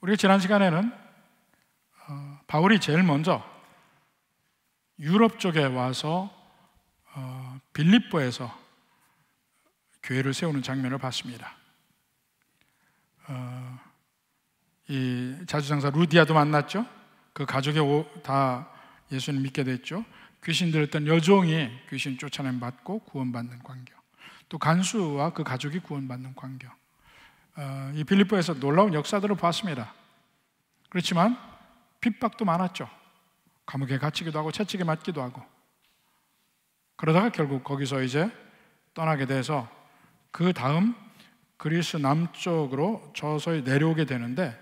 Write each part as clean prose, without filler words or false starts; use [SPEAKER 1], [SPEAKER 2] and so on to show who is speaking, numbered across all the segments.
[SPEAKER 1] 우리가 지난 시간에는 바울이 제일 먼저 유럽 쪽에 와서 빌립보에서 교회를 세우는 장면을 봤습니다. 이 자주장사 루디아도 만났죠. 그 가족이 다 예수님 믿게 됐죠. 귀신 들었던 여종이 귀신 쫓아냄 받고 구원받는 광경, 또 간수와 그 가족이 구원받는 광경, 이 빌립보에서 놀라운 역사들을 봤습니다. 그렇지만 핍박도 많았죠. 감옥에 갇히기도 하고 채찍에 맞기도 하고. 그러다가 결국 거기서 이제 떠나게 돼서 그 다음 그리스 남쪽으로 서서히 내려오게 되는데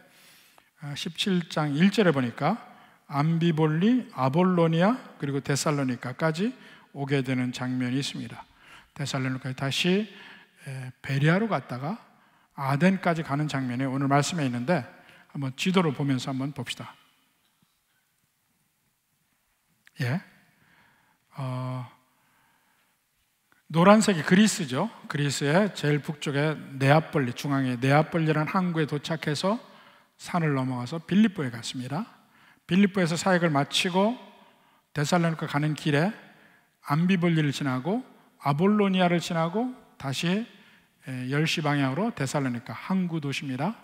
[SPEAKER 1] 17장 1절에 보니까 암비볼리, 아볼로니아 그리고 데살로니가까지 오게 되는 장면이 있습니다. 데살로니가에 다시 베레아로 갔다가 아덴까지 가는 장면이 오늘 말씀에 있는데 한번 지도를 보면서 한번 봅시다. 노란색이 그리스죠. 그리스의 제일 북쪽에 네아폴리, 중앙에 네아폴리라는 항구에 도착해서 산을 넘어가서 빌립보에 갔습니다. 빌립보에서 사역을 마치고 데살로니가 가는 길에 암비볼리를 지나고 아볼로니아를 지나고 다시 10시 방향으로 데살로니가 항구 도시입니다.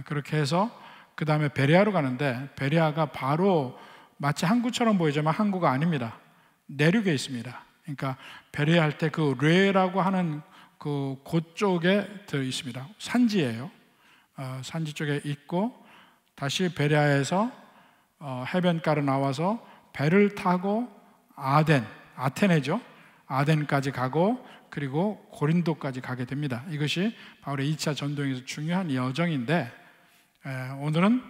[SPEAKER 1] 그렇게 해서 그 다음에 베레아로 가는데 베레아가 바로 마치 항구처럼 보이지만 항구가 아닙니다. 내륙에 있습니다. 그러니까 베레아 할 때 그 뢰라고 하는 그 곳 쪽에 들어 있습니다. 산지예요. 산지 쪽에 있고 다시 베레아에서 해변가로 나와서 배를 타고 아테네죠. 아덴까지 가고 그리고 고린도까지 가게 됩니다. 이것이 바울의 2차 전도행에서 중요한 여정인데 오늘은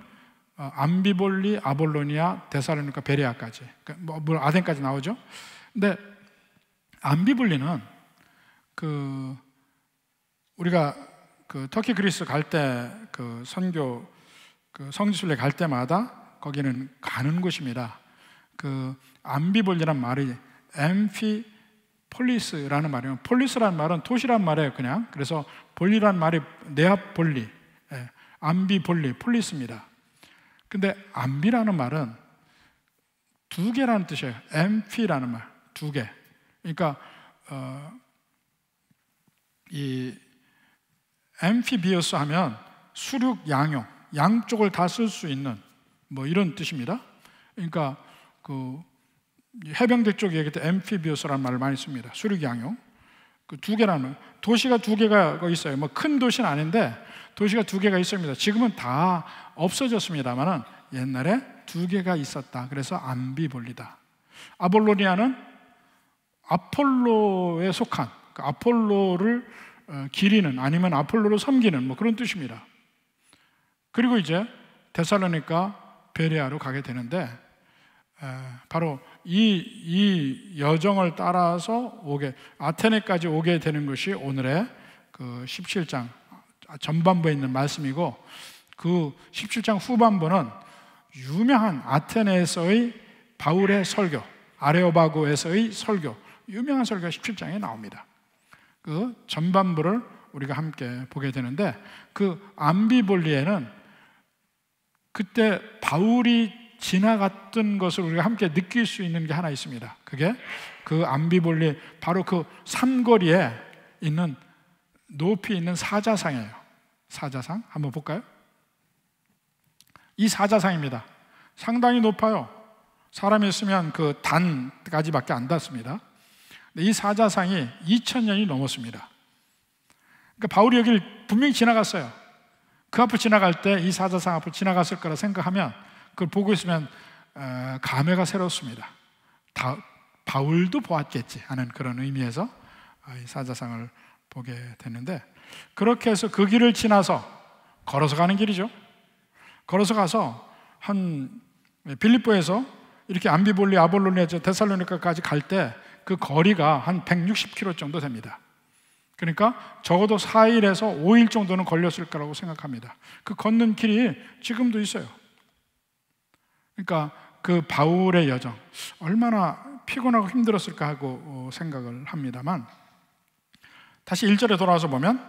[SPEAKER 1] 암비볼리, 아볼로니아, 데살로니가, 베레아까지, 그러니까 아덴까지 나오죠. 근데 암비볼리는 우리가 터키 그리스 갈 때 선교 성지순례 갈 때마다 거기는 가는 곳입니다. 암비볼리란 말이 엠피폴리스라는 말이에요. 폴리스라는 말은 도시란 말이에요, 그냥. 그래서 볼리란 말이 네아폴리, 암비볼리, 폴리스입니다. 근데 암비라는 말은 두 개라는 뜻이에요. 엠피라는 말, 두 개. 그러니까 이 엠피비어스 하면 수륙 양용, 양쪽을 다 쓸 수 있는 뭐 이런 뜻입니다. 그러니까 해병대 쪽에 얘기할 때 엠피비어스라는 말을 많이 씁니다. 수륙 양용. 두 개라는 도시가 두 개가 있어요. 뭐 큰 도시는 아닌데 도시가 두 개가 있습니다. 지금은 다 없어졌습니다만은 옛날에 두 개가 있었다. 그래서 암비볼리다. 아볼로니아는 아폴로에 속한, 아폴로를 기리는 아니면 아폴로를 섬기는 뭐 그런 뜻입니다. 그리고 이제 데살로니가, 베레아로 가게 되는데 바로 이 여정을 따라서 아테네까지 오게 되는 것이 오늘의 17장 전반부에 있는 말씀이고, 그 17장 후반부는 유명한 아테네에서의 바울의 설교, 아레오바고에서의 설교, 유명한 설교가 17장에 나옵니다. 그 전반부를 우리가 함께 보게 되는데, 암비볼리에는 그때 바울이 지나갔던 것을 우리가 함께 느낄 수 있는 게 하나 있습니다. 그게 암비볼리 바로 삼거리에 있는 높이 있는 사자상이에요. 사자상 한번 볼까요? 이 사자상입니다. 상당히 높아요. 사람이 있으면 단까지밖에 안 닿습니다. 이 사자상이 2000년이 넘었습니다. 그러니까 바울이 여기를 분명히 지나갔어요. 그 앞을 지나갈 때 이 사자상 앞을 지나갔을 거라 생각하면 그걸 보고 있으면 감회가 새롭습니다. 바울도 보았겠지 하는 그런 의미에서 이 사자상을 보게 됐는데, 그렇게 해서 그 길을 지나서 걸어서 가는 길이죠. 걸어서 가서 빌립보에서 이렇게 암비볼리, 아볼로니아, 데살로니가까지 갈 때 그 거리가 한 160km 정도 됩니다. 그러니까 적어도 4일에서 5일 정도는 걸렸을 거라고 생각합니다. 그 걷는 길이 지금도 있어요. 그러니까 바울의 여정 얼마나 피곤하고 힘들었을까 하고 생각을 합니다만, 다시 1절에 돌아와서 보면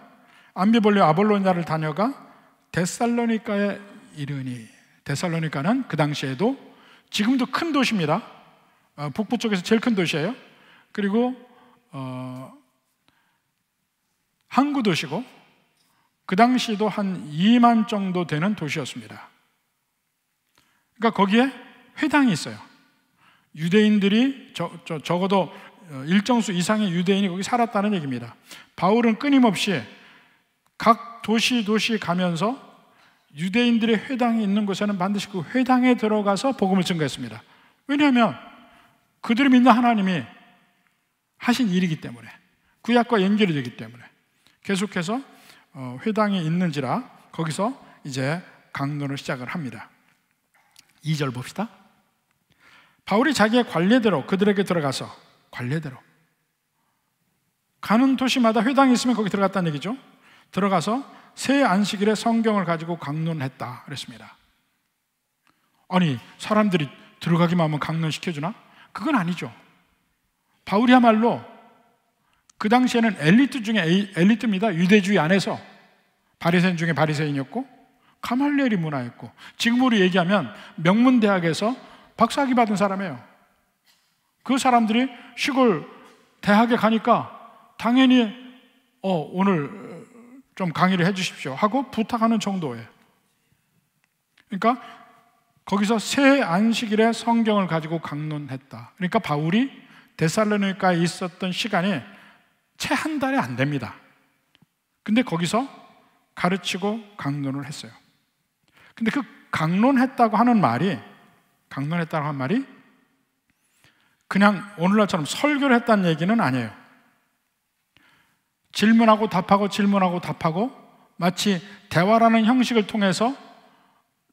[SPEAKER 1] 암비볼리, 아볼로니아를 다녀가 데살로니가에 이르니. 데살로니가는 그 당시에도 지금도 큰 도시입니다. 북부 쪽에서 제일 큰 도시예요. 그리고 항구 도시고 그 당시도 한 2만 정도 되는 도시였습니다. 그러니까 거기에 회당이 있어요. 유대인들이 적어도 일정 수 이상의 유대인이 거기 살았다는 얘기입니다. 바울은 끊임없이 각 도시 가면서 유대인들의 회당이 있는 곳에는 반드시 그 회당에 들어가서 복음을 증거했습니다. 왜냐하면 그들이 믿는 하나님이 하신 일이기 때문에, 구약과 연결이 되기 때문에 계속해서 회당이 있는지라 거기서 이제 강론을 시작을 합니다. 2절 봅시다. 바울이 자기의 관례대로 그들에게 들어가서, 관례대로 가는 도시마다 회당이 있으면 거기 들어갔다는 얘기죠. 들어가서 새 안식일에 성경을 가지고 강론했다 그랬습니다. 아니, 사람들이 들어가기만 하면 강론시켜주나? 그건 아니죠. 바울이야말로 그 당시에는 엘리트 중에 엘리트입니다. 유대주의 안에서 바리새인 중에 바리새인이었고 가말리엘이 문화였고, 지금으로 얘기하면 명문대학에서 박사학위 받은 사람이에요. 그 사람들이 시골 대학에 가니까 당연히 오늘 좀 강의를 해 주십시오 하고 부탁하는 정도예요. 그러니까 거기서 새 안식일에 성경을 가지고 강론했다. 그러니까 바울이 데살로니가에 있었던 시간이 채 한 달이 안 됩니다. 근데 거기서 가르치고 강론을 했어요. 근데 그 강론했다고 하는 말이 그냥 오늘날처럼 설교를 했다는 얘기는 아니에요. 질문하고 답하고 마치 대화라는 형식을 통해서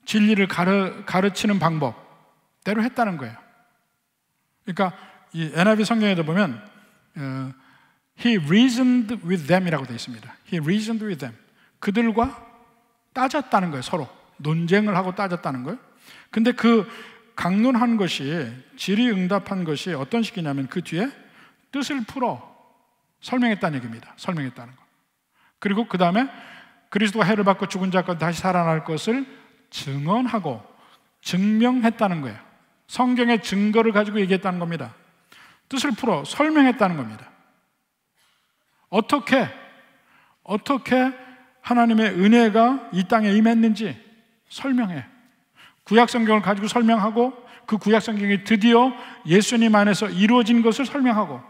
[SPEAKER 1] 진리를 가르치는 방법대로 했다는 거예요. 그러니까 이 NIV 성경에도 보면 He reasoned with them 이라고 되어 있습니다. He reasoned with them. 그들과 따졌다는 거예요. 서로 논쟁을 하고 따졌다는 거예요. 근데 그 강론한 것이, 질의응답한 것이 어떤 식이냐면 그 뒤에 뜻을 풀어 설명했다는 얘기입니다. 설명했다는 거. 그리고 그 다음에 그리스도가 해를 받고 죽은 자 가운데 다시 살아날 것을 증언하고 증명했다는 거예요. 성경의 증거를 가지고 얘기했다는 겁니다. 뜻을 풀어 설명했다는 겁니다. 어떻게 하나님의 은혜가 이 땅에 임했는지 설명해. 구약 성경을 가지고 설명하고 그 구약 성경이 드디어 예수님 안에서 이루어진 것을 설명하고,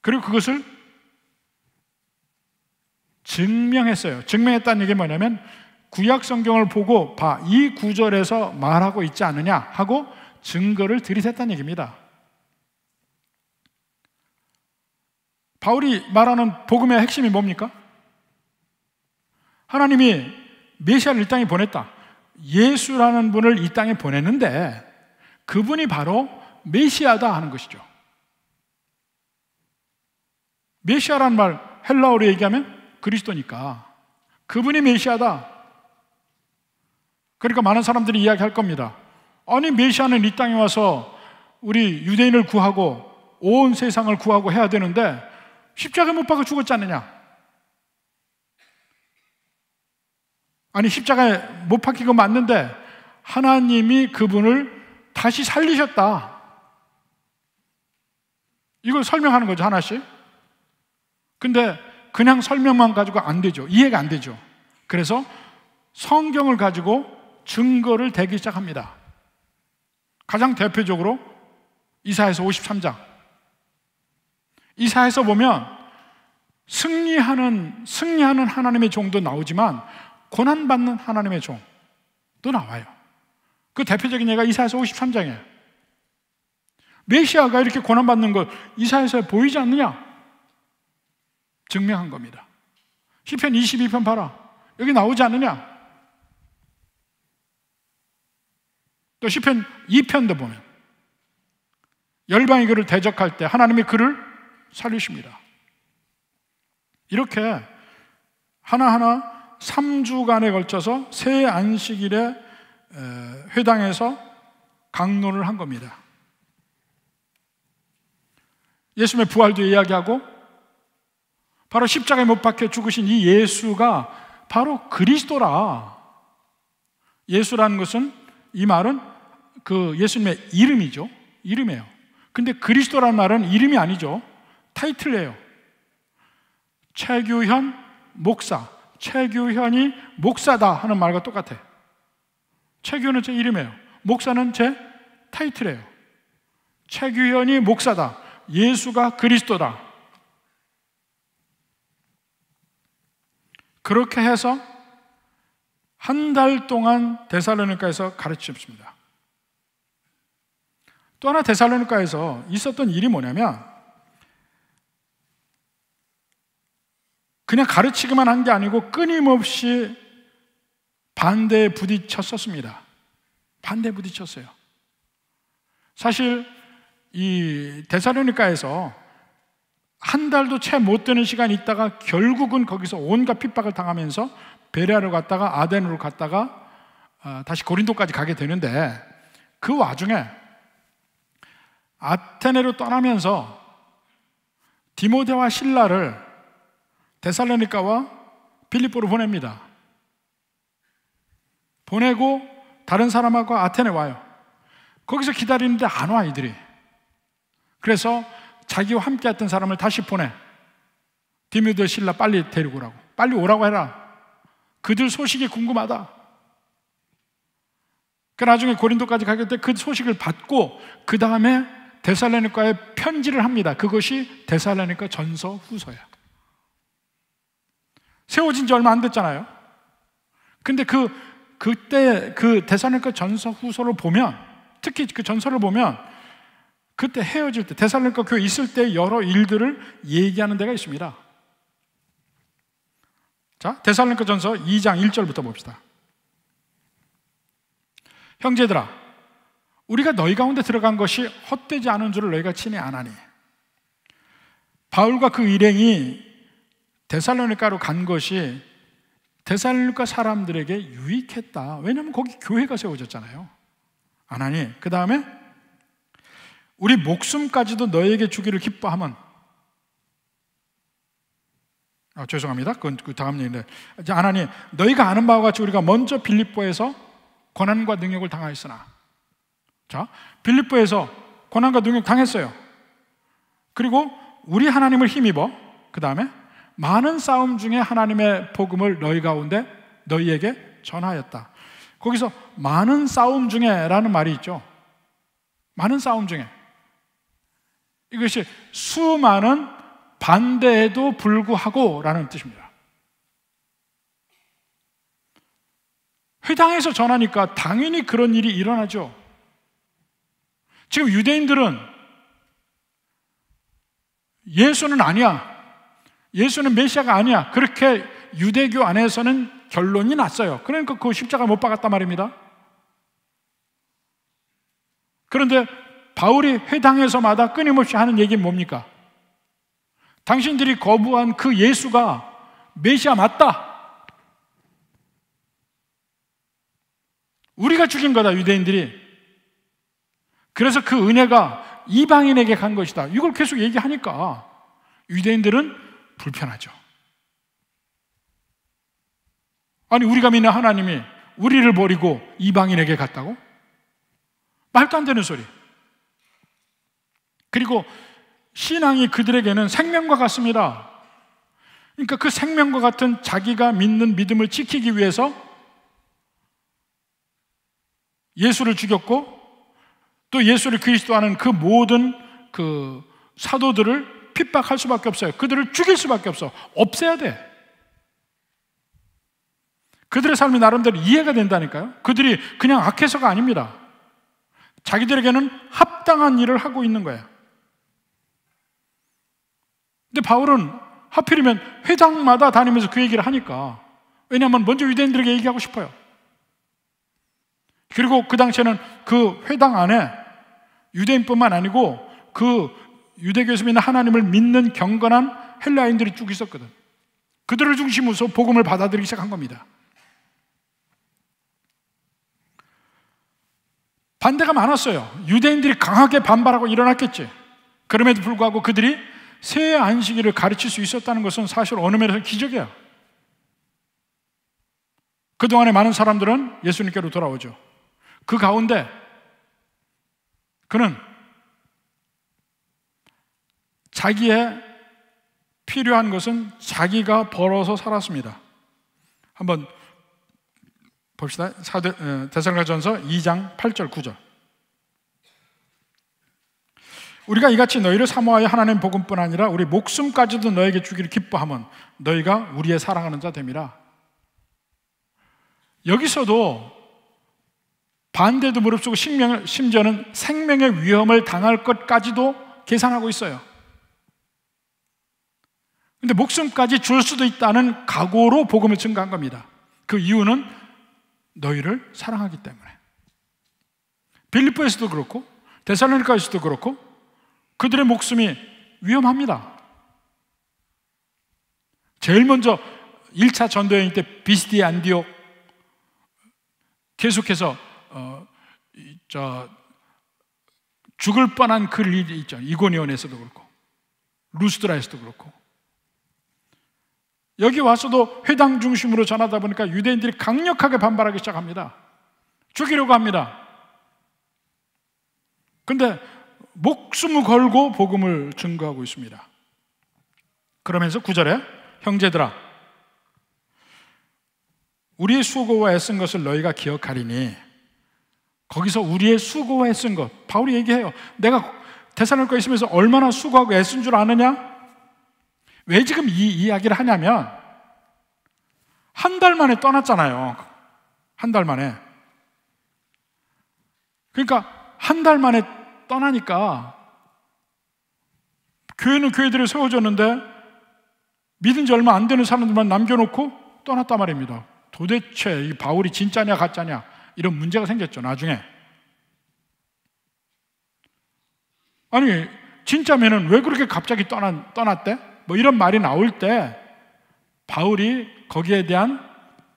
[SPEAKER 1] 그리고 그것을 증명했어요. 증명했다는 얘기가 뭐냐면 구약 성경을 보고 봐, 이 구절에서 말하고 있지 않느냐 하고 증거를 들이댔다는 얘기입니다. 바울이 말하는 복음의 핵심이 뭡니까? 하나님이 메시아를 이 땅에 보냈다. 예수라는 분을 이 땅에 보냈는데 그분이 바로 메시아다 하는 것이죠. 메시아라는 말 헬라어로 얘기하면 그리스도니까 그분이 메시아다. 그러니까 많은 사람들이 이야기할 겁니다. 아니, 메시아는 이 땅에 와서 우리 유대인을 구하고 온 세상을 구하고 해야 되는데 십자가에 못 박아 죽었지 않느냐? 아니, 십자가에 못 박힌 건 맞는데 하나님이 그분을 다시 살리셨다. 이걸 설명하는 거죠, 하나씩. 근데 그냥 설명만 가지고 안 되죠. 이해가 안 되죠. 그래서 성경을 가지고 증거를 대기 시작합니다. 가장 대표적으로 이사야서 53장. 이사야서 보면 승리하는 하나님의 종도 나오지만 고난받는 하나님의 종도 나와요. 그 대표적인 예가 이사야서 53장이에요. 메시아가 이렇게 고난받는 걸 이사야서에 보이지 않느냐? 증명한 겁니다. 시편 22편 봐라. 여기 나오지 않느냐? 또 시편 2편도 보면 열방이 그를 대적할 때 하나님이 그를 살리십니다. 이렇게 하나하나 3주간에 걸쳐서 새 안식일에 회당에서 강론을 한 겁니다. 예수님의 부활도 이야기하고 바로 십자가에 못 박혀 죽으신 이 예수가 바로 그리스도라. 예수라는 것은, 이 말은 그 예수님의 이름이죠. 이름이에요. 근데 그리스도라는 말은 이름이 아니죠. 타이틀이에요. 최규현 목사, 최규현이 목사다 하는 말과 똑같아요. 최규현은 제 이름이에요. 목사는 제 타이틀이에요. 최규현이 목사다. 예수가 그리스도다. 그렇게 해서 한 달 동안 데살로니가에서 가르치셨습니다. 또 하나 데살로니가에서 있었던 일이 뭐냐면, 그냥 가르치기만 한 게 아니고 끊임없이 반대에 부딪혔었습니다. 반대에 부딪혔어요. 사실 이 데살로니가에서 한 달도 채 못 되는 시간이 있다가 결국은 거기서 온갖 핍박을 당하면서 베레아로 갔다가 아덴으로 갔다가 다시 고린도까지 가게 되는데, 그 와중에 아테네로 떠나면서 디모데와 실라를 데살로니가와 빌립보로 보냅니다. 보내고 다른 사람하고 아테네 와요. 거기서 기다리는데 안 와, 이들이. 그래서 자기와 함께 했던 사람을 다시 보내. 디모데, 실라 빨리 데리고 오라고. 빨리 오라고 해라. 그들 소식이 궁금하다. 그 나중에 고린도까지 가게 돼 그 소식을 받고 그 다음에 데살로니가에 편지를 합니다. 그것이 데살로니가 전서 후서야. 세워진 지 얼마 안 됐잖아요. 근데 그때 그 데살로니가 전서 후서를 보면, 특히 그 전서를 보면 그때 헤어질 때 데살로니가 교회 있을 때 여러 일들을 얘기하는 데가 있습니다. 자, 데살로니가 전서 2장 1절부터 봅시다. 형제들아, 우리가 너희 가운데 들어간 것이 헛되지 않은 줄을 너희가 친히 아나니, 바울과 그 일행이 데살로니가로 간 것이 데살로니가 사람들에게 유익했다. 왜냐하면 거기 교회가 세워졌잖아요. 아나니, 그 다음에 우리 목숨까지도 너에게 주기를 기뻐하면, 죄송합니다. 그건 그 다음 얘기인데, 아나니, 너희가 아는 바와 같이 우리가 먼저 빌립보에서 고난과 능력을 당하였으나, 자, 빌립보에서 고난과 능력 당했어요. 그리고 우리 하나님을 힘입어, 그 다음에 많은 싸움 중에 하나님의 복음을 너희 가운데 너희에게 전하였다. 거기서 많은 싸움 중에 라는 말이 있죠. 많은 싸움 중에, 이것이 수많은 반대에도 불구하고 라는 뜻입니다. 회당에서 전하니까 당연히 그런 일이 일어나죠. 지금 유대인들은 예수는 아니야, 예수는 메시아가 아니야, 그렇게 유대교 안에서는 결론이 났어요. 그러니까 그 십자가 못 박았단 말입니다. 그런데 바울이 회당에서마다 끊임없이 하는 얘기는 뭡니까? 당신들이 거부한 그 예수가 메시아 맞다. 우리가 죽인 거다, 유대인들이. 그래서 그 은혜가 이방인에게 간 것이다. 이걸 계속 얘기하니까 유대인들은 불편하죠. 아니, 우리가 믿는 하나님이 우리를 버리고 이방인에게 갔다고? 말도 안 되는 소리. 그리고 신앙이 그들에게는 생명과 같습니다. 그러니까 그 생명과 같은 자기가 믿는 믿음을 지키기 위해서 예수를 죽였고, 또 예수를 그리스도하는 그 모든 그 사도들을 핍박할 수밖에 없어요. 그들을 죽일 수밖에 없어. 없애야 돼. 그들의 삶이 나름대로 이해가 된다니까요. 그들이 그냥 악해서가 아닙니다. 자기들에게는 합당한 일을 하고 있는 거예요. 근데 바울은 하필이면 회당마다 다니면서 그 얘기를 하니까, 왜냐하면 먼저 유대인들에게 얘기하고 싶어요. 그리고 그 당시에는 그 회당 안에 유대인뿐만 아니고 그 유대교에서 믿는 하나님을 믿는 경건한 헬라인들이 쭉 있었거든. 그들을 중심으로 복음을 받아들이기 시작한 겁니다. 반대가 많았어요. 유대인들이 강하게 반발하고 일어났겠지. 그럼에도 불구하고 그들이 새 안식일을 가르칠 수 있었다는 것은 사실 어느 면에서 기적이에요. 그동안에 많은 사람들은 예수님께로 돌아오죠. 그 가운데 그는 자기의 필요한 것은 자기가 벌어서 살았습니다. 한번 봅시다. 데살로니가전서 2장 8절 9절. 우리가 이같이 너희를 사모하여 하나님 복음뿐 아니라 우리 목숨까지도 너에게 주기를 기뻐하면 너희가 우리의 사랑하는 자 됨이라. 여기서도 반대도 무릅쓰고 심지어는 생명의 위험을 당할 것까지도 계산하고 있어요. 근데 목숨까지 줄 수도 있다는 각오로 복음을 증거한 겁니다. 그 이유는 너희를 사랑하기 때문에. 빌립보에서도 그렇고 데살로니가에서도 그렇고 그들의 목숨이 위험합니다. 제일 먼저 1차 전도여행 때 비스디아 안디옥 계속해서 죽을 뻔한 그 일이 있죠. 이고니온에서도 그렇고 루스드라에서도 그렇고 여기 와서도 회당 중심으로 전하다 보니까 유대인들이 강력하게 반발하기 시작합니다. 죽이려고 합니다. 근데 목숨을 걸고 복음을 증거하고 있습니다. 그러면서 9절에 형제들아 우리의 수고와 애쓴 것을 너희가 기억하리니, 거기서 우리의 수고와 애쓴 것, 바울이 얘기해요. 내가 데살로니가에 있으면서 얼마나 수고하고 애쓴 줄 아느냐? 왜 지금 이 이야기를 하냐면 한 달 만에 떠났잖아요. 한 달 만에. 그러니까 한 달 만에 떠나니까 교회는 교회들이 세워졌는데 믿은 지 얼마 안 되는 사람들만 남겨놓고 떠났단 말입니다. 도대체 이 바울이 진짜냐 가짜냐 이런 문제가 생겼죠. 나중에 아니 진짜면은 왜 그렇게 갑자기 떠났대? 뭐 이런 말이 나올 때 바울이 거기에 대한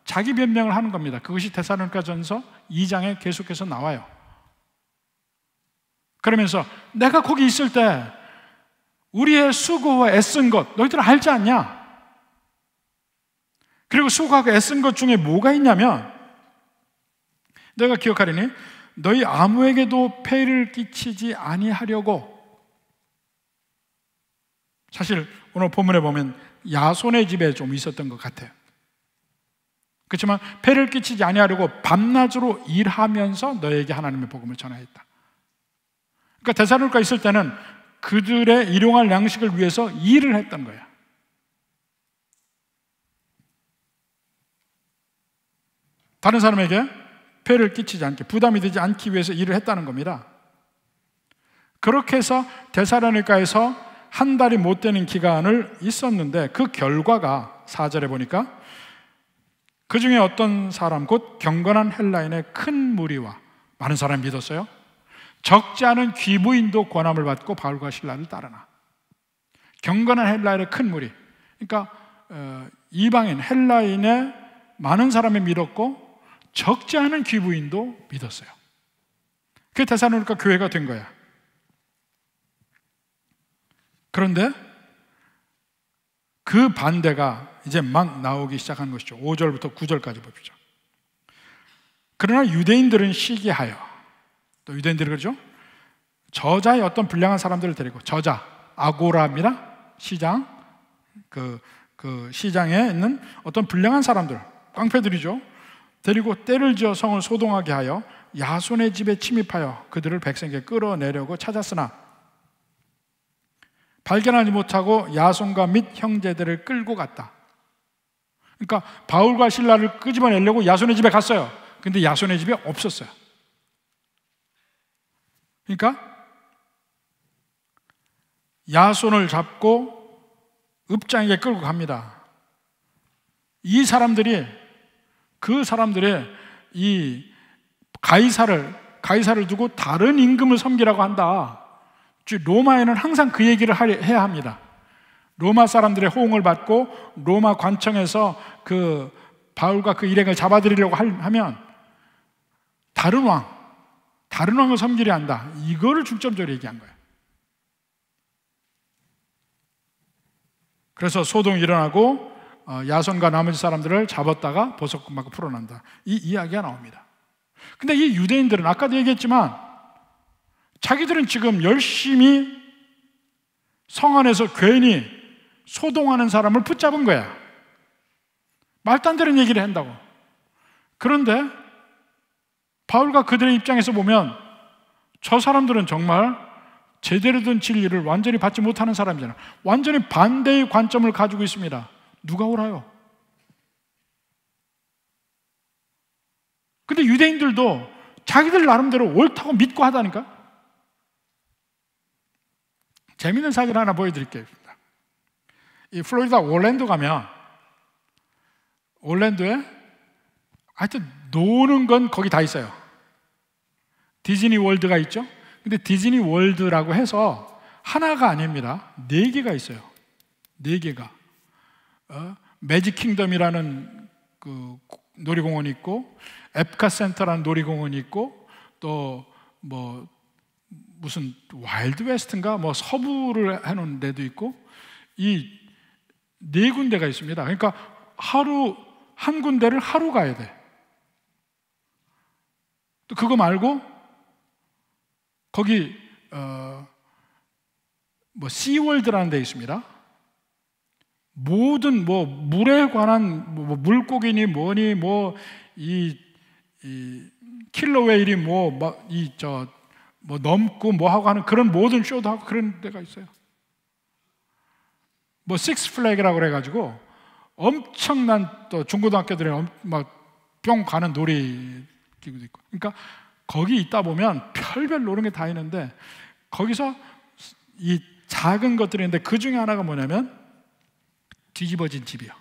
[SPEAKER 1] 자기 변명을 하는 겁니다. 그것이 데살로니가전서 2장에 계속해서 나와요. 그러면서 내가 거기 있을 때 우리의 수고와 애쓴 것 너희들 알지 않냐? 그리고 수고하고 애쓴 것 중에 뭐가 있냐면 내가 기억하리니 너희 아무에게도 폐를 끼치지 아니하려고. 사실 오늘 본문에 보면 야손의 집에 좀 있었던 것 같아요. 그렇지만 폐를 끼치지 아니하려고 밤낮으로 일하면서 너에게 하나님의 복음을 전하였다. 그러니까 데살로니가에 있을 때는 그들의 일용할 양식을 위해서 일을 했던 거야. 다른 사람에게 폐를 끼치지 않게, 부담이 되지 않기 위해서 일을 했다는 겁니다. 그렇게 해서 데살로니가에서 한 달이 못 되는 기간을 있었는데 그 결과가 4절에 보니까 그 중에 어떤 사람 곧 경건한 헬라인의 큰 무리와 많은 사람이 믿었어요. 적지 않은 귀부인도 권함을 받고 바울과 실라를 따르나. 경건한 헬라인의 큰 무리, 그러니까 이방인 헬라인의 많은 사람이 믿었고 적지 않은 귀부인도 믿었어요. 그게 데살로니가 교회가 된 거야. 그런데 그 반대가 이제 막 나오기 시작한 것이죠. 5절부터 9절까지 봅시다. 그러나 유대인들은 시기하여, 또 유대인들이 그러죠. 저자의 어떤 불량한 사람들을 데리고, 저자 아고라입니다. 시장, 그 시장에 있는 어떤 불량한 사람들, 깡패들이죠. 데리고 때를 지어 성을 소동하게 하여 야손의 집에 침입하여 그들을 백성에게 끌어내려고 찾았으나 발견하지 못하고 야손과 및 형제들을 끌고 갔다. 그러니까 바울과 실라를 끄집어내려고 야손의 집에 갔어요. 근데 야손의 집에 없었어요. 그러니까 야손을 잡고 읍장에게 끌고 갑니다. 이 사람들이 그 사람들의 이 가이사를 두고 다른 임금을 섬기라고 한다. 로마에는 항상 그 얘기를 해야 합니다. 로마 사람들의 호응을 받고 로마 관청에서 그 바울과 그 일행을 잡아들이려고 하면 다른 왕을 섬기려 한다. 이거를 중점적으로 얘기한 거예요. 그래서 소동이 일어나고 야손과 나머지 사람들을 잡았다가 보석금 받고 풀어난다. 이 이야기가 나옵니다. 근데 이 유대인들은 아까도 얘기했지만 자기들은 지금 열심히 성 안에서 괜히 소동하는 사람을 붙잡은 거야. 말도 안 되는 얘기를 한다고. 그런데 바울과 그들의 입장에서 보면 저 사람들은 정말 제대로 된 진리를 완전히 받지 못하는 사람이잖아. 완전히 반대의 관점을 가지고 있습니다. 누가 옳아요? 근데 유대인들도 자기들 나름대로 옳다고 믿고 하다니까. 재밌는 사진 하나 보여드릴게요. 이 플로리다 올랜도 가면 올랜도에 하여튼 노는 건 거기 다 있어요. 디즈니 월드가 있죠. 근데 디즈니 월드라고 해서 하나가 아닙니다. 4개가 있어요. 4개가. 매직 킹덤이라는 그 놀이공원이 있고, 앱카 센터라는 놀이공원이 있고, 또 뭐 무슨 와일드 웨스트인가 뭐 서부를 해놓은 데도 있고, 이 4군데가 있습니다. 그러니까 하루 한 군데를 하루 가야 돼. 또 그거 말고 거기 뭐 시월드라는 데 있습니다. 모든 뭐 물에 관한 뭐 물고기니 뭐니 뭐 이 킬러 웨일이 뭐 넘고 뭐 하고 하는 그런 모든 쇼도 하고 그런 데가 있어요. 뭐 식스 플래그라고 그래가지고 엄청난 또 중고등학교들이 막 뿅 가는 놀이기구도 있고. 그러니까 거기 있다 보면 별별 노는 게 다 있는데 거기서 이 작은 것들이 있는데 그 중에 하나가 뭐냐면 뒤집어진 집이요.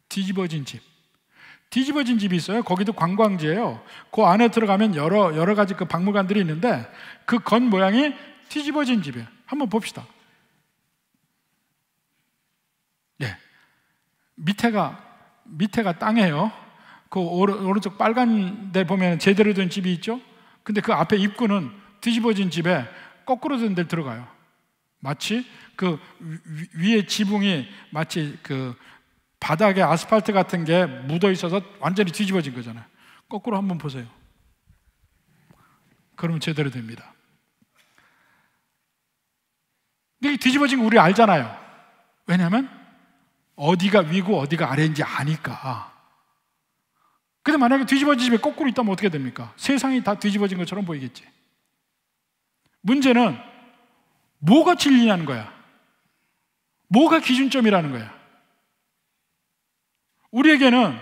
[SPEAKER 1] 뒤집어진 집. 뒤집어진 집이 있어요. 거기도 관광지예요. 그 안에 들어가면 여러 가지 그 박물관들이 있는데 그 건 모양이 뒤집어진 집이에요. 한번 봅시다. 예. 밑에가 땅이에요. 그 오른쪽 빨간 데 보면 제대로 된 집이 있죠. 근데 그 앞에 입구는 뒤집어진 집에 거꾸로 된 데 들어가요. 마치 그 위에 지붕이 마치 그 바닥에 아스팔트 같은 게 묻어 있어서 완전히 뒤집어진 거잖아요. 거꾸로 한번 보세요. 그러면 제대로 됩니다. 근데 뒤집어진 거 우리 알잖아요. 왜냐하면 어디가 위고 어디가 아래인지 아니까. 근데 만약에 뒤집어진 집에 거꾸로 있다면 어떻게 됩니까? 세상이 다 뒤집어진 것처럼 보이겠지. 문제는 뭐가 진리냐는 거야. 뭐가 기준점이라는 거야. 우리에게는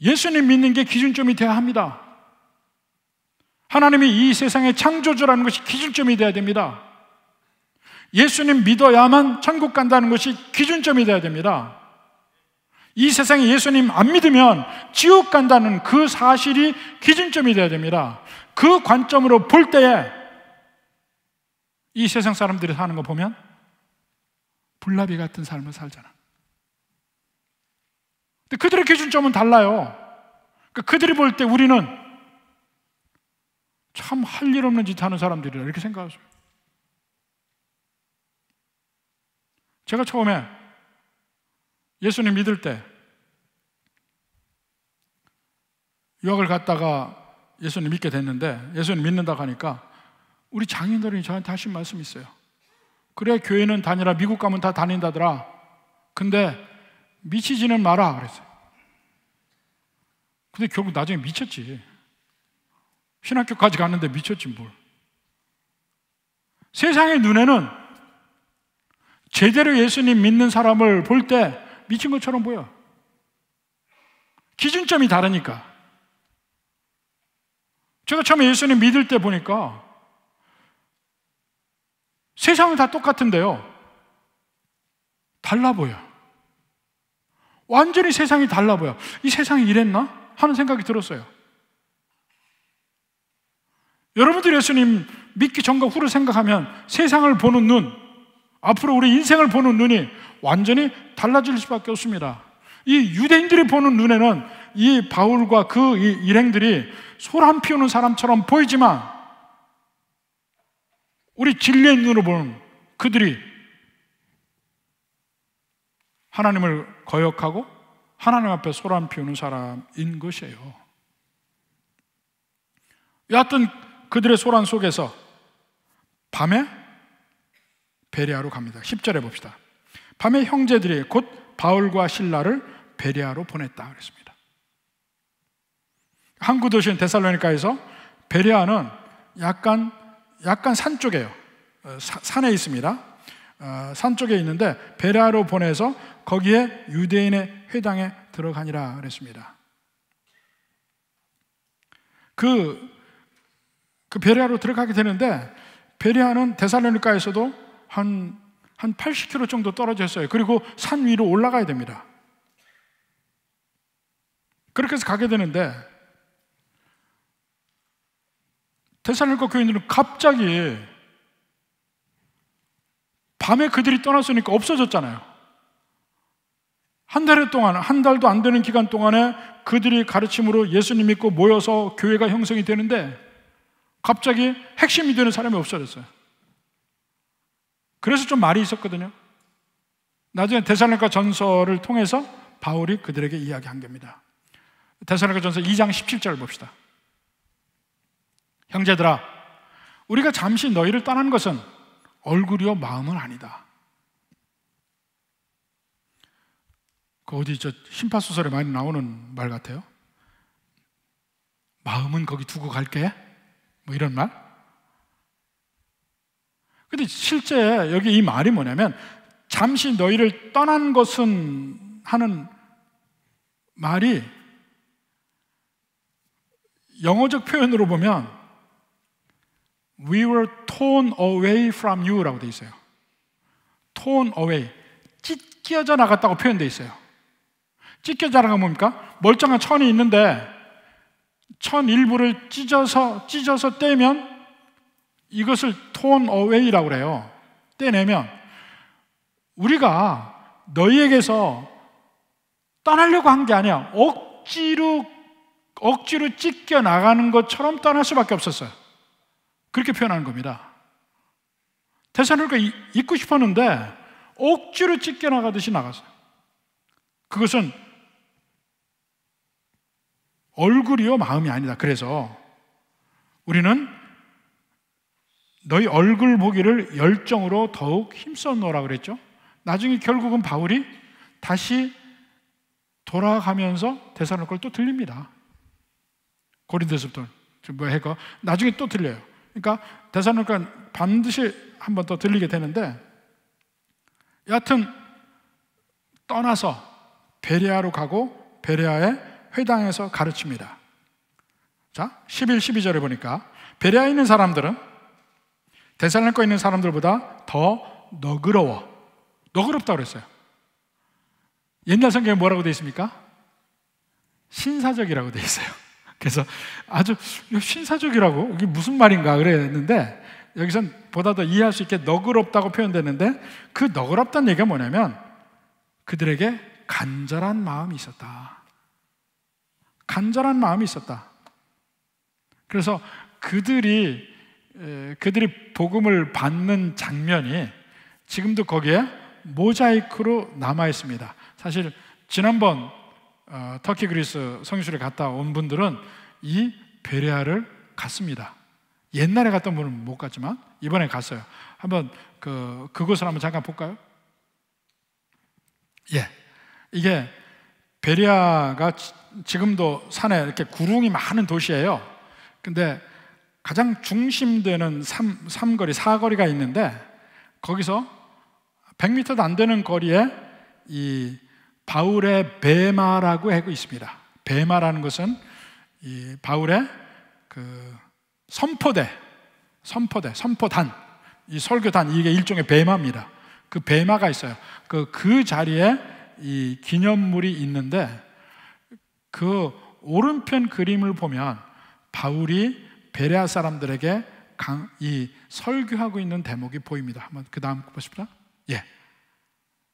[SPEAKER 1] 예수님 믿는 게 기준점이 되어야 합니다. 하나님이 이 세상의 창조주라는 것이 기준점이 되어야 됩니다. 예수님 믿어야만 천국 간다는 것이 기준점이 되어야 됩니다. 이 세상에 예수님 안 믿으면 지옥 간다는 그 사실이 기준점이 되어야 됩니다. 그 관점으로 볼 때에 이 세상 사람들이 사는 거 보면 불나비 같은 삶을 살잖아. 근데 그들의 기준점은 달라요. 그러니까 그들이 볼 때 우리는 참 할 일 없는 짓 하는 사람들이라 이렇게 생각하세요. 제가 처음에 예수님 믿을 때 유학을 갔다가 예수님 믿게 됐는데 예수님 믿는다고 하니까 우리 장인들이 저한테 하신 말씀이 있어요. 그래 교회는 다니라 미국 가면 다 다닌다더라. 근데 미치지는 마라 그랬어요. 근데 결국 나중에 미쳤지. 신학교까지 갔는데 미쳤지 뭘. 세상의 눈에는 제대로 예수님 믿는 사람을 볼 때 미친 것처럼 보여. 기준점이 다르니까. 제가 처음에 예수님 믿을 때 보니까 세상은 다 똑같은데요. 달라 보여. 완전히 세상이 달라 보여. 이 세상이 이랬나? 하는 생각이 들었어요. 여러분들이 예수님 믿기 전과 후를 생각하면 세상을 보는 눈, 앞으로 우리 인생을 보는 눈이 완전히 달라질 수밖에 없습니다. 이 유대인들이 보는 눈에는 이 바울과 그 일행들이 소란 피우는 사람처럼 보이지만 우리 진리의 눈으로 보는 그들이 하나님을 거역하고 하나님 앞에 소란 피우는 사람인 것이에요. 여하튼 그들의 소란 속에서 밤에 베레아로 갑니다. 10절에 봅시다. 밤에 형제들이 곧 바울과 실라를 베레아로 보냈다 그랬습니다. 항구 도시인 데살로니가에서 베레아는 약간 산 쪽이에요. 산에 있습니다. 산 쪽에 있는데 베레아로 보내서 거기에 유대인의 회당에 들어가니라 그랬습니다. 그 베레아로 들어가게 되는데, 베레아는 데살로니가에서도 한 80km 정도 떨어져 있어요. 그리고 산 위로 올라가야 됩니다. 그렇게 해서 가게 되는데, 데살로니가 교인들은 갑자기 밤에 그들이 떠났으니까 없어졌잖아요. 한 달도 안 되는 기간 동안에 그들이 가르침으로 예수님 믿고 모여서 교회가 형성이 되는데 갑자기 핵심이 되는 사람이 없어졌어요. 그래서 좀 말이 있었거든요. 나중에 데살로니가 전서를 통해서 바울이 그들에게 이야기한 겁니다. 데살로니가 전서 2장 17절 봅시다. 형제들아, 우리가 잠시 너희를 떠난 것은 얼굴이요 마음은 아니다. 그 어디 심파소설에 많이 나오는 말 같아요. 마음은 거기 두고 갈게, 뭐 이런 말. 근데 실제 여기 이 말이 뭐냐면, 잠시 너희를 떠난 것은 하는 말이 영어적 표현으로 보면 We were torn away from you 라고 되어 있어요. torn away, 찢겨져 나갔다고 표현되어 있어요. 찢겨져 나가면 뭡니까? 멀쩡한 천이 있는데 천 일부를 찢어서 떼면 이것을 torn away라고 그래요. 떼내면 우리가 너희에게서 떠나려고 한 게 아니야. 억지로 찢겨 나가는 것처럼 떠날 수밖에 없었어요. 그렇게 표현하는 겁니다. 데살로니가 있고 싶었는데 억지로 찢겨 나가듯이 나갔어요. 그것은 얼굴이요 마음이 아니다. 그래서 우리는 너희 얼굴 보기를 열정으로 더욱 힘써 놓으라 그랬죠. 나중에 결국은 바울이 다시 돌아가면서 데살로니가를 또 들립니다. 고린도서부터 해가 나중에 또 들려요. 그러니까 데살로니가 반드시 한 번 더 들리게 되는데, 여하튼 떠나서 베레아로 가고 베레아의 회당에서 가르칩니다. 자, 11, 12절에 보니까 베레아에 있는 사람들은 데살로니가에 있는 사람들보다 더 너그럽다고 그랬어요. 옛날 성경에 뭐라고 되어 있습니까? 신사적이라고 되어 있어요. 그래서 아주 신사적이라고 이게 무슨 말인가 그랬는데, 여기선 보다 더 이해할 수 있게 너그럽다고 표현되는데, 그 너그럽다는 얘기가 뭐냐면 그들에게 간절한 마음이 있었다. 간절한 마음이 있었다. 그래서 그들이 복음을 받는 장면이 지금도 거기에 모자이크로 남아 있습니다. 사실 지난번 터키 그리스 성지순례 갔다 온 분들은 이 베레아를 갔습니다. 옛날에 갔던 분은 못 갔지만 이번에 갔어요. 한번 그곳을 한번 잠깐 볼까요? 예, 이게 베레아가 지금도 산에 이렇게 구릉이 많은 도시예요. 근데 가장 중심되는 사거리가 있는데, 거기서 100m도 안 되는 거리에 이 바울의 베마라고 하고 있습니다. 베마라는 것은 이 바울의 그 선포단, 이 설교단, 이게 일종의 베마입니다. 그 베마가 있어요. 그 자리에 이 기념물이 있는데, 그 오른편 그림을 보면 바울이 베레아 사람들에게 이 설교하고 있는 대목이 보입니다. 한번 그 다음 보십시다. 예,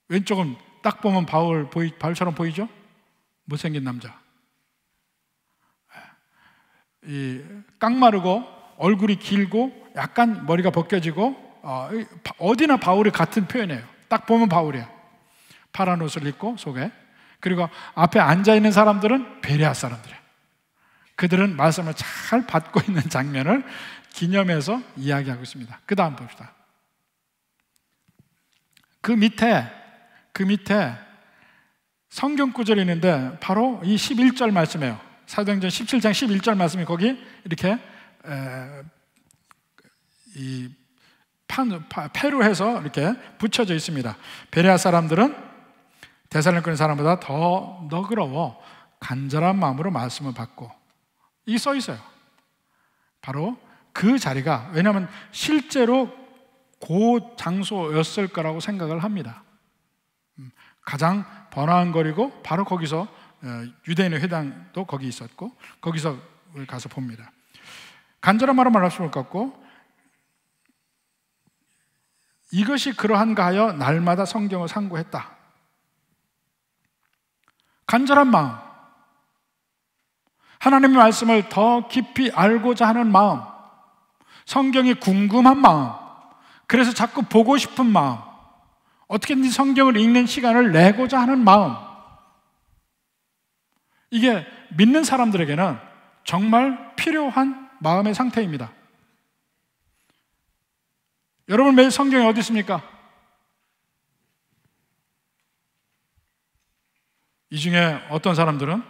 [SPEAKER 1] 왼쪽은 딱 보면 바울처럼 보이죠? 못생긴 남자. 이 깡마르고 얼굴이 길고 약간 머리가 벗겨지고 어디나 바울이 같은 표현이에요. 딱 보면 바울이야. 파란 옷을 입고 속에. 그리고 앞에 앉아있는 사람들은 베레아 사람들이에요. 그들은 말씀을 잘 받고 있는 장면을 기념해서 이야기하고 있습니다. 그 다음 봅시다. 그 밑에 성경 구절이 있는데 바로 이 11절 말씀이에요. 사도행전 17장 11절 말씀이 거기 이렇게 패로 해서 이렇게 붙여져 있습니다. 베레아 사람들은 데살로니가 사람보다 더 너그러워 간절한 마음으로 말씀을 받고, 이게 써 있어요. 바로 그 자리가, 왜냐하면 실제로 그 장소였을 거라고 생각을 합니다. 가장 번화한거리고 바로 거기서 유대인의 회당도 거기 있었고, 거기서 가서 봅니다. 간절한 마음으로 말씀을 받고, 이것이 그러한가 하여 날마다 성경을 상고했다. 간절한 마음, 하나님의 말씀을 더 깊이 알고자 하는 마음, 성경이 궁금한 마음, 그래서 자꾸 보고 싶은 마음, 어떻게든지 성경을 읽는 시간을 내고자 하는 마음, 이게 믿는 사람들에게는 정말 필요한 마음의 상태입니다. 여러분, 매일 성경이 어디 있습니까? 이 중에 어떤 사람들은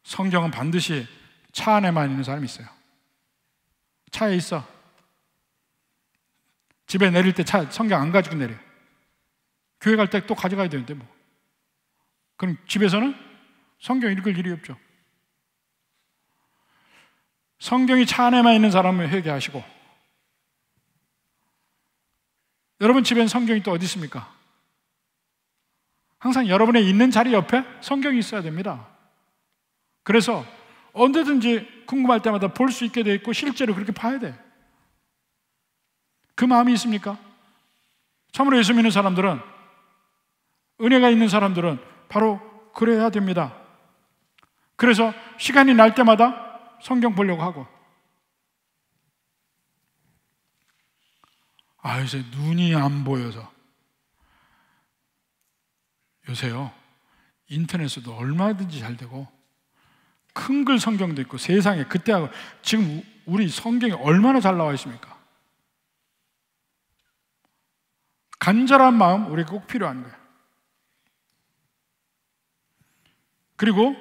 [SPEAKER 1] 성경은 반드시 차 안에만 있는 사람이 있어요. 차에 있어. 집에 내릴 때 성경 안 가지고 내려요. 교회 갈 때 또 가져가야 되는데 뭐. 그럼 집에서는 성경 읽을 일이 없죠. 성경이 차 안에만 있는 사람은 회개하시고, 여러분 집엔 성경이 또 어디 있습니까? 항상 여러분의 있는 자리 옆에 성경이 있어야 됩니다. 그래서 언제든지 궁금할 때마다 볼 수 있게 돼 있고 실제로 그렇게 봐야 돼. 그 마음이 있습니까? 참으로 예수 믿는 사람들은, 은혜가 있는 사람들은 바로 그래야 됩니다. 그래서 시간이 날 때마다 성경 보려고 하고, 요새 눈이 안 보여서. 요새요, 인터넷에도 얼마든지 잘 되고 큰 글 성경도 있고, 세상에 그때하고 지금 우리 성경이 얼마나 잘 나와 있습니까? 간절한 마음, 우리가 꼭 필요한 거예요. 그리고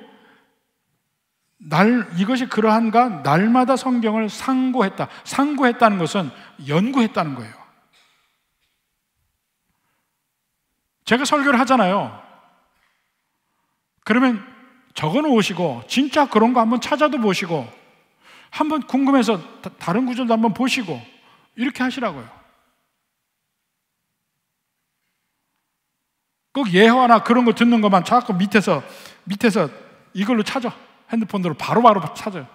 [SPEAKER 1] 이것이 그러한가 날마다 성경을 상고했다. 상고했다는 것은 연구했다는 거예요. 제가 설교를 하잖아요. 그러면 적어 놓으시고 진짜 그런 거 한번 찾아도 보시고, 한번 궁금해서 다른 구절도 한번 보시고, 이렇게 하시라고요. 꼭 예화나 그런 거 듣는 것만 자꾸 밑에서 이걸로 찾아. 핸드폰으로 바로 찾아요.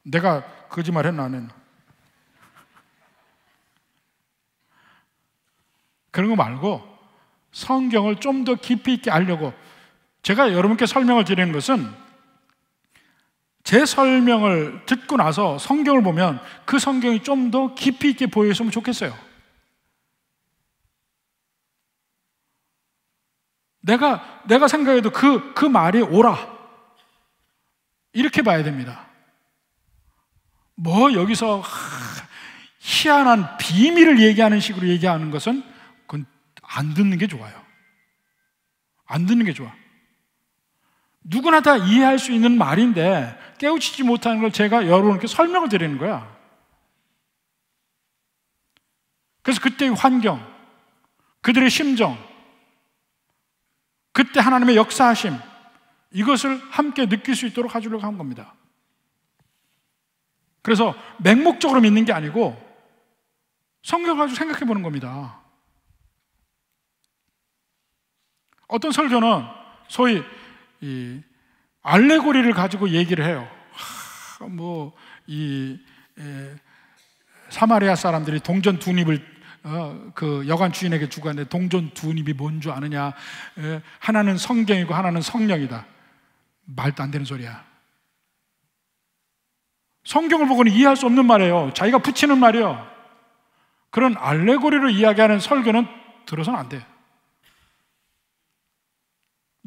[SPEAKER 1] 내가 거짓말 했나 안 했나. 그런 거 말고 성경을 좀 더 깊이 있게 알려고 제가 여러분께 설명을 드리는 것은, 제 설명을 듣고 나서 성경을 보면 그 성경이 좀 더 깊이 있게 보였으면 좋겠어요. 내가 생각해도 그 말이 옳아, 이렇게 봐야 됩니다. 뭐 여기서 희한한 비밀을 얘기하는 식으로 얘기하는 것은 그건 안 듣는 게 좋아요. 안 듣는 게 좋아. 누구나 다 이해할 수 있는 말인데 깨우치지 못하는 걸 제가 여러분께 설명을 드리는 거야. 그래서 그때의 환경, 그들의 심정, 그때 하나님의 역사하심, 이것을 함께 느낄 수 있도록 해주려고 한 겁니다. 그래서 맹목적으로 믿는 게 아니고 성경을 가지고 생각해 보는 겁니다. 어떤 설교는 소위 이 알레고리를 가지고 얘기를 해요. 사마리아 사람들이 동전 두 닙을 그 여관 주인에게 주고 하는데, 동전 두 닙이 뭔 줄 아느냐? 하나는 성경이고 하나는 성령이다. 말도 안 되는 소리야. 성경을 보고는 이해할 수 없는 말이에요. 자기가 붙이는 말이에요. 그런 알레고리로 이야기하는 설교는 들어서는 안 돼.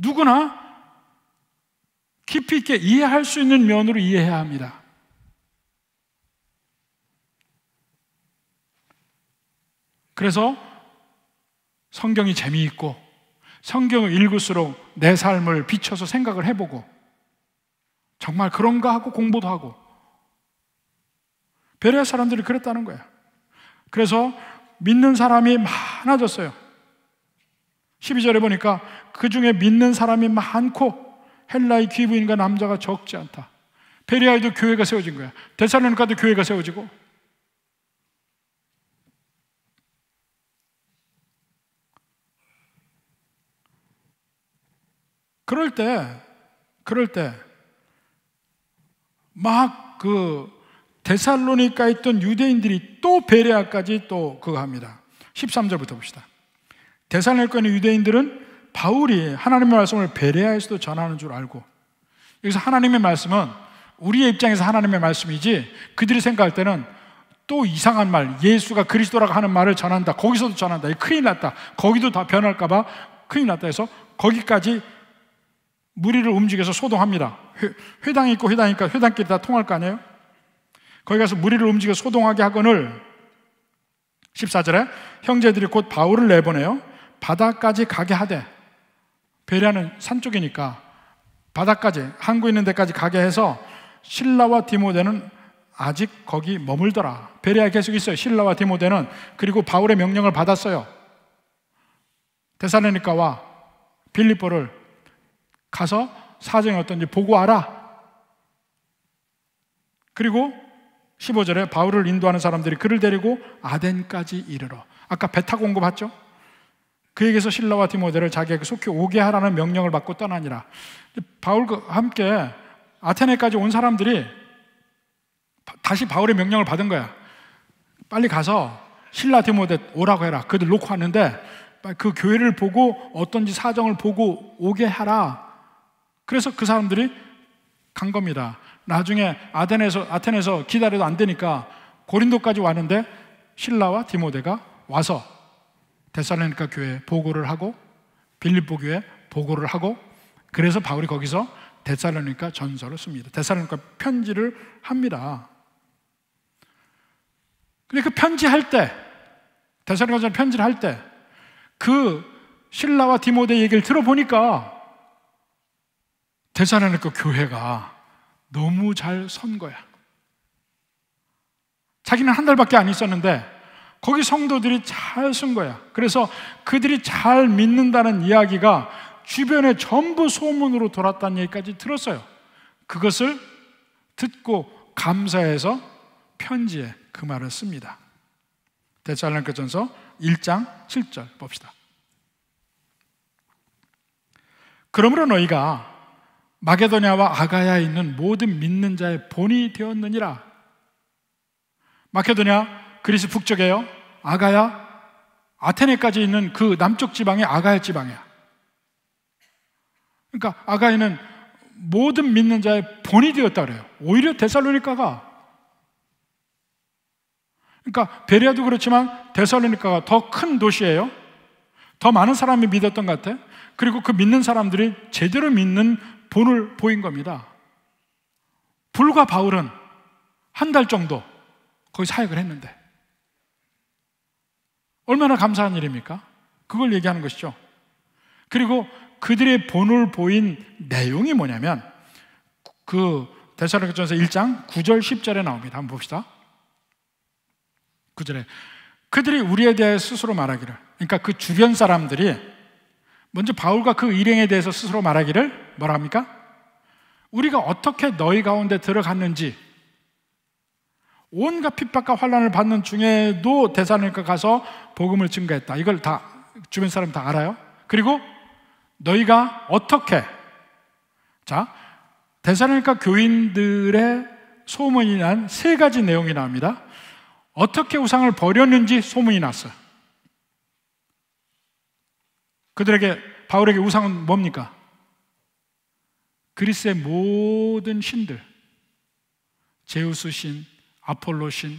[SPEAKER 1] 누구나 깊이 있게 이해할 수 있는 면으로 이해해야 합니다. 그래서 성경이 재미있고 성경을 읽을수록 내 삶을 비춰서 생각을 해보고 정말 그런가 하고 공부도 하고, 베레아 사람들이 그랬다는 거예요. 그래서 믿는 사람이 많아졌어요. 12절에 보니까 그 중에 믿는 사람이 많고 헬라의 귀부인과 남자가 적지 않다. 베레아에도 교회가 세워진 거야. 데살로니가도 교회가 세워지고. 그럴 때 막 그 데살로니가에 있던 유대인들이 또 베레아까지 또 그거 합니다. 13절부터 봅시다. 데살로니가에 있는 유대인들은 바울이 하나님의 말씀을 베레아에서도 전하는 줄 알고, 여기서 하나님의 말씀은 우리의 입장에서 하나님의 말씀이지 그들이 생각할 때는 또 이상한 말, 예수가 그리스도라고 하는 말을 전한다, 거기서도 전한다, 큰일 났다, 거기도 다 변할까 봐 큰일 났다 해서 거기까지 무리를 움직여서 소동합니다. 회당이 있고 회당이니까 회당끼리 다 통할 거 아니에요? 거기 가서 무리를 움직여 소동하게 하거늘 14절에 형제들이 곧 바울을 내보내요 바다까지 가게 하되, 베레아는 산 쪽이니까 바다까지, 항구 있는 데까지 가게 해서 실라와 디모데는 아직 거기 머물더라. 베레아에 계속 있어요, 실라와 디모데는. 그리고 바울의 명령을 받았어요. 데살로니가와 빌립보를 가서 사정이 어떤지 보고 와라. 그리고 15절에 바울을 인도하는 사람들이 그를 데리고 아덴까지 이르러, 아까 배 타고 온 거 봤죠? 그에게서 실라와 디모데를 자기에게 속히 오게 하라는 명령을 받고 떠나니라. 바울과 함께 아테네까지 온 사람들이 다시 바울의 명령을 받은 거야. 빨리 가서 실라 디모데 오라고 해라. 그들 놓고 왔는데 그 교회를 보고 어떤지 사정을 보고 오게 하라. 그래서 그 사람들이 간 겁니다. 나중에 아테네에서 기다려도 안 되니까 고린도까지 왔는데 실라와 디모데가 와서 데살로니가 교회에 보고를 하고 빌립보 교회에 보고를 하고, 그래서 바울이 거기서 데살로니가 전서를 씁니다. 데살로니가 편지를 합니다. 근데 그 편지할 때, 데살로니가 편지를 할 때 그 실라와 디모데 얘기를 들어보니까 데살로니가 교회가 너무 잘 선 거야. 자기는 한 달밖에 안 있었는데 거기 성도들이 잘 쓴 거야. 그래서 그들이 잘 믿는다는 이야기가 주변에 전부 소문으로 돌았다는 얘기까지 들었어요. 그것을 듣고 감사해서 편지에 그 말을 씁니다. 데살로니가전서 1장 7절 봅시다. 그러므로 너희가 마게도냐와 아가야에 있는 모든 믿는 자의 본이 되었느니라. 마케도냐 그리스 북쪽이에요. 아가야 아테네까지 있는 그 남쪽 지방이 아가야 지방이야. 그러니까 아가야는 모든 믿는 자의 본이 되었다 그래요. 오히려 데살로니가가, 그러니까 베레아도 그렇지만 데살로니가가 더 큰 도시예요. 더 많은 사람이 믿었던 것 같아. 그리고 그 믿는 사람들이 제대로 믿는 본을 보인 겁니다. 불과 바울은 한 달 정도 거기 사역을 했는데 얼마나 감사한 일입니까? 그걸 얘기하는 것이죠. 그리고 그들의 본을 보인 내용이 뭐냐면 그 데살로니가전서 1장 9절 10절에 나옵니다. 한번 봅시다. 9절에 그들이 우리에 대해 스스로 말하기를, 그러니까 그 주변 사람들이 먼저 바울과 그 일행에 대해서 스스로 말하기를 뭐라 합니까? 우리가 어떻게 너희 가운데 들어갔는지, 온갖 핍박과 환난을 받는 중에도 데살로니가 가서 복음을 증거했다. 이걸 다 주변 사람 다 알아요. 그리고 너희가 어떻게, 자, 데살로니가 교인들의 소문이 난 세 가지 내용이 나옵니다. 어떻게 우상을 버렸는지 소문이 났어요. 그들에게, 바울에게 우상은 뭡니까? 그리스의 모든 신들, 제우스 신, 아폴로 신,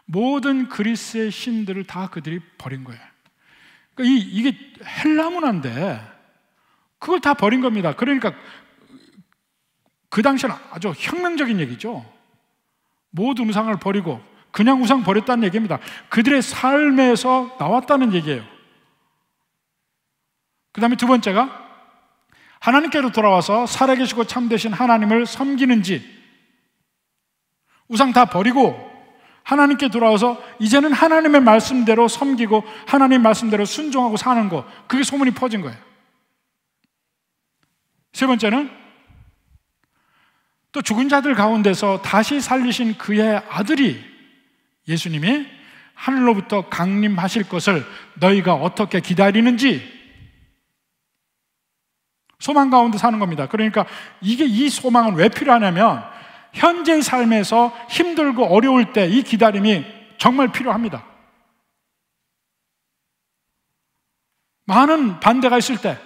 [SPEAKER 1] 모든 그리스의 신들을 다 그들이 버린 거예요. 그러니까 이게 헬라 문화인데 그걸 다 버린 겁니다. 그러니까 그 당시에는 아주 혁명적인 얘기죠. 모든 우상을 버리고 그냥 우상 버렸다는 얘기입니다. 그들의 삶에서 나왔다는 얘기예요. 그 다음에 두 번째가 하나님께로 돌아와서 살아계시고 참되신 하나님을 섬기는지, 우상 다 버리고 하나님께 돌아와서 이제는 하나님의 말씀대로 섬기고 하나님 말씀대로 순종하고 사는 거, 그게 소문이 퍼진 거예요. 세 번째는 또 죽은 자들 가운데서 다시 살리신 그의 아들이, 예수님이 하늘로부터 강림하실 것을 너희가 어떻게 기다리는지, 소망 가운데 사는 겁니다. 그러니까 이 소망은 왜 필요하냐면 현재의 삶에서 힘들고 어려울 때 이 기다림이 정말 필요합니다. 많은 반대가 있을 때,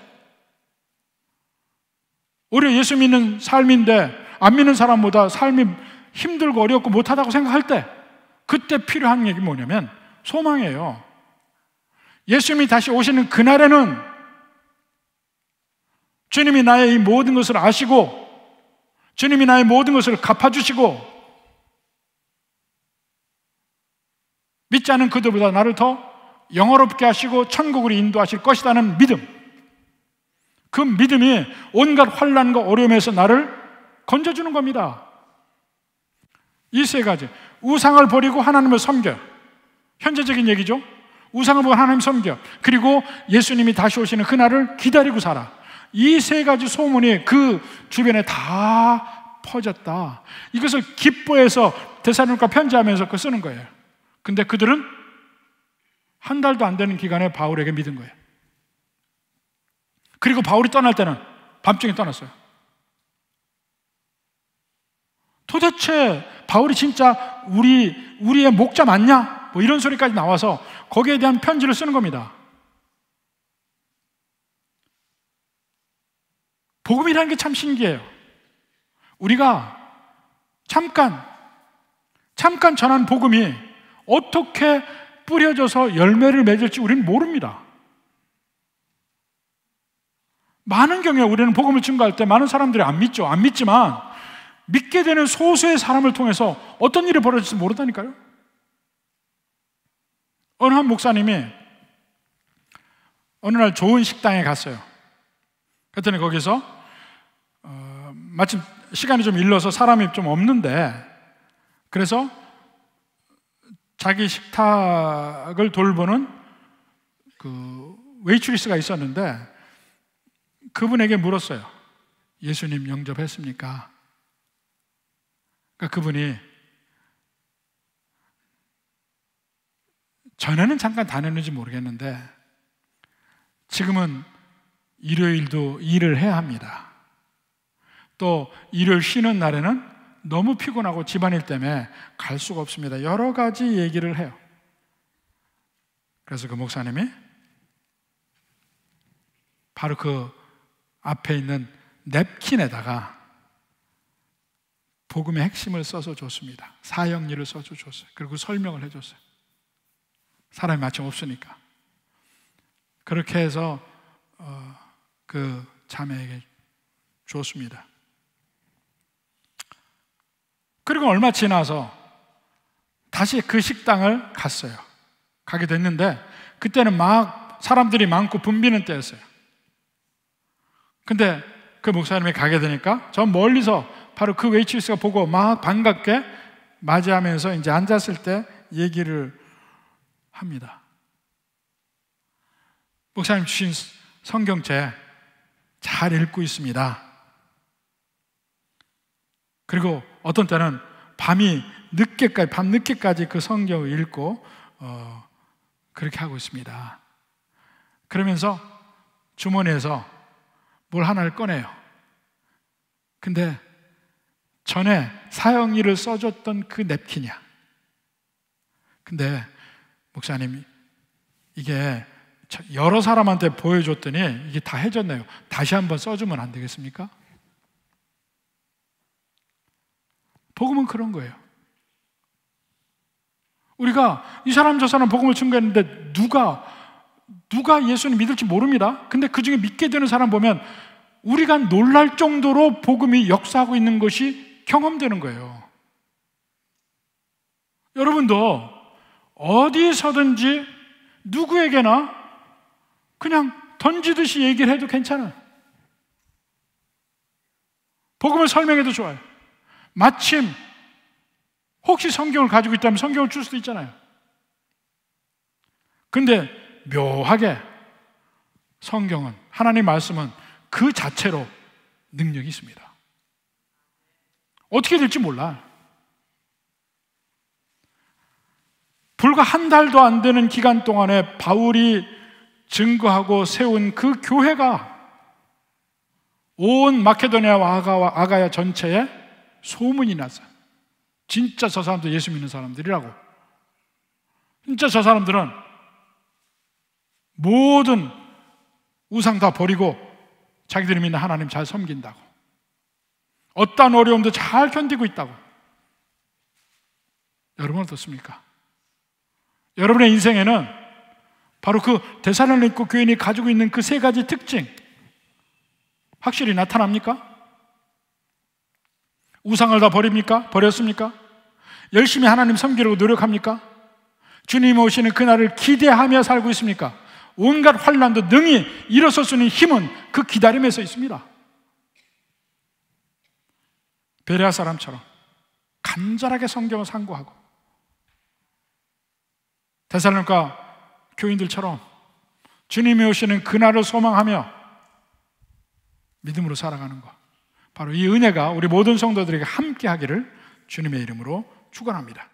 [SPEAKER 1] 오히려 예수 믿는 삶인데 안 믿는 사람보다 삶이 힘들고 어렵고 못하다고 생각할 때, 그때 필요한 얘기 뭐냐면 소망이에요. 예수님이 다시 오시는 그날에는 주님이 나의 이 모든 것을 아시고 주님이 나의 모든 것을 갚아주시고 믿지 않은 그들보다 나를 더 영화롭게 하시고 천국으로 인도하실 것이라는 믿음, 그 믿음이 온갖 환난과 어려움에서 나를 건져주는 겁니다. 이 세 가지, 우상을 버리고 하나님을 섬겨, 현재적인 얘기죠. 우상을 버리고 하나님 섬겨, 그리고 예수님이 다시 오시는 그날을 기다리고 살아. 이 세 가지 소문이 그 주변에 다 퍼졌다. 이것을 기뻐해서 데살로니가 편지하면서 그 쓰는 거예요. 근데 그들은 한 달도 안 되는 기간에 바울에게 믿은 거예요. 그리고 바울이 떠날 때는 밤중에 떠났어요. 도대체 바울이 진짜 우리의 목자 맞냐? 뭐 이런 소리까지 나와서 거기에 대한 편지를 쓰는 겁니다. 복음이라는 게 참 신기해요. 우리가 잠깐 전한 복음이 어떻게 뿌려져서 열매를 맺을지 우리는 모릅니다. 많은 경우에 우리는 복음을 증거할 때 많은 사람들이 안 믿죠. 안 믿지만 믿게 되는 소수의 사람을 통해서 어떤 일이 벌어질지 모른다니까요. 어느 한 목사님이 어느 날 좋은 식당에 갔어요. 그랬더니 거기서 마침 시간이 좀 일러서 사람이 좀 없는데, 그래서 자기 식탁을 돌보는 그 웨이트리스가 있었는데 그분에게 물었어요. 예수님 영접했습니까? 그러니까 그분이 전에는 잠깐 다녔는지 모르겠는데 지금은 일요일도 일을 해야 합니다. 또 일요일 쉬는 날에는 너무 피곤하고 집안일 때문에 갈 수가 없습니다. 여러 가지 얘기를 해요. 그래서 그 목사님이 바로 그 앞에 있는 냅킨에다가 복음의 핵심을 써서 줬습니다. 사형리를 써서 줬어요. 그리고 설명을 해줬어요. 사람이 마침 없으니까. 그렇게 해서 그 자매에게 줬습니다. 그리고 얼마 지나서 다시 그 식당을 갔어요. 가게 됐는데 그때는 막 사람들이 많고 붐비는 때였어요. 근데 그 목사님이 가게 되니까 저 멀리서 바로 그 웨이트리스가 보고 막 반갑게 맞이하면서 이제 앉았을 때 얘기를 합니다. 목사님 주신 성경책 잘 읽고 있습니다. 그리고 어떤 때는 밤 늦게까지 그 성경을 읽고 그렇게 하고 있습니다. 그러면서 주머니에서 뭘 하나를 꺼내요. 근데 전에 사형리를 써줬던 그 냅킨이야. 근데 목사님 이게 여러 사람한테 보여줬더니 이게 다 해졌네요. 다시 한번 써주면 안 되겠습니까? 복음은 그런 거예요. 우리가 이 사람 저 사람 복음을 증거했는데 누가 누가 예수님 믿을지 모릅니다. 근데 그 중에 믿게 되는 사람 보면 우리가 놀랄 정도로 복음이 역사하고 있는 것이 경험되는 거예요. 여러분도 어디서든지 누구에게나 그냥 던지듯이 얘기를 해도 괜찮아요. 복음을 설명해도 좋아요. 마침 혹시 성경을 가지고 있다면 성경을 줄 수도 있잖아요. 근데 묘하게 성경은, 하나님 말씀은 그 자체로 능력이 있습니다. 어떻게 될지 몰라. 불과 한 달도 안 되는 기간 동안에 바울이 증거하고 세운 그 교회가 온 마케도니아와 아가야 전체에 소문이 났어요. 진짜 저 사람들 예수 믿는 사람들이라고. 진짜 저 사람들은 모든 우상 다 버리고 자기들이 믿는 하나님 잘 섬긴다고, 어떠한 어려움도 잘 견디고 있다고. 여러분 어떻습니까? 여러분의 인생에는 바로 그 데살로니가 교인이 가지고 있는 그 세 가지 특징 확실히 나타납니까? 우상을 다 버립니까? 버렸습니까? 열심히 하나님 섬기려고 노력합니까? 주님이 오시는 그날을 기대하며 살고 있습니까? 온갖 환난도 능히 일어설 수 있는 힘은 그 기다림에서 있습니다. 베레아 사람처럼 간절하게 성경을 상고하고 데살로니가 교인들처럼 주님이 오시는 그날을 소망하며 믿음으로 살아가는 것, 바로 이 은혜가 우리 모든 성도들에게 함께 하기를 주님의 이름으로 축원합니다.